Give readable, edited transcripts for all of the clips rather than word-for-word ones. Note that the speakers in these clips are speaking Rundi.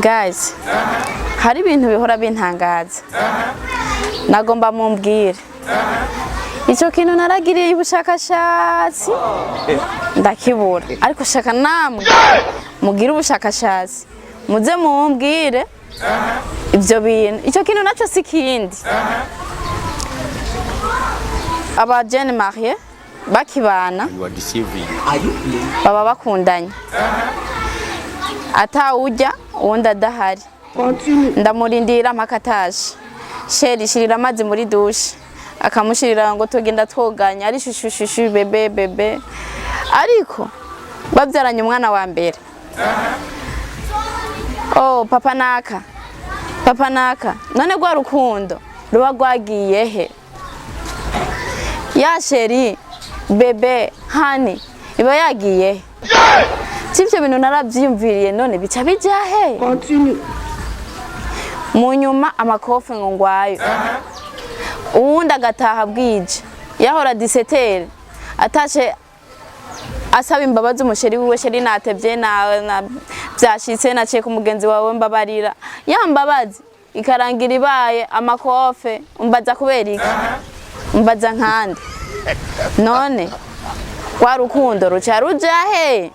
Guys, hari ibintu bihora bintangaza. Nagomba mumbwire. Ico kintu naragiriye ubushakashatsi ndakibura. Ariko shaka namwe mugira ubushakashatsi. Muze mumbwire ivyo bintu. Ico kintu naco sikindi. Aba jeune marié bakibana baba bakundanye. Ata ujya uwundi adahari. Ndamurindira mpakataje. Sheri shirira amazi muri douche. Akamushirira ngo tugenda twoganya ari shushushu bebe. Ariko babyaranye umwana wa mbere. Oh papa naka. None rwarukundo ruba rwagiyeh. Ya sheri bebe hani iba yagiye. Sivyo bintu naravyiyumviriye none bica bijahe. Continue. Munyuma amakofe ngo ngwayo. Uwundi agataha bwije. Yahora 17 atashe asaba imbabazi umusheri wiwe sheri natevye na byashitse naciye ku mugenzi wawe mbabarira. Yambabazi ikarangira ibaye amakofe umbaza kubera iki? Umbaza nkande. None rwarukundo ruca rujahe.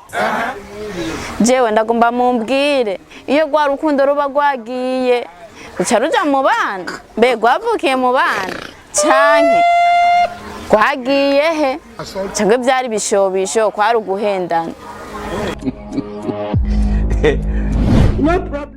Jewe ndagomba mumbwire iyo rwarukundo ruba rwagiye ruca ruja mu bana mbe rwavukiye mu bana canke rwagiyehe cyangwa byari bishobisho kwari uguhendana. No problem.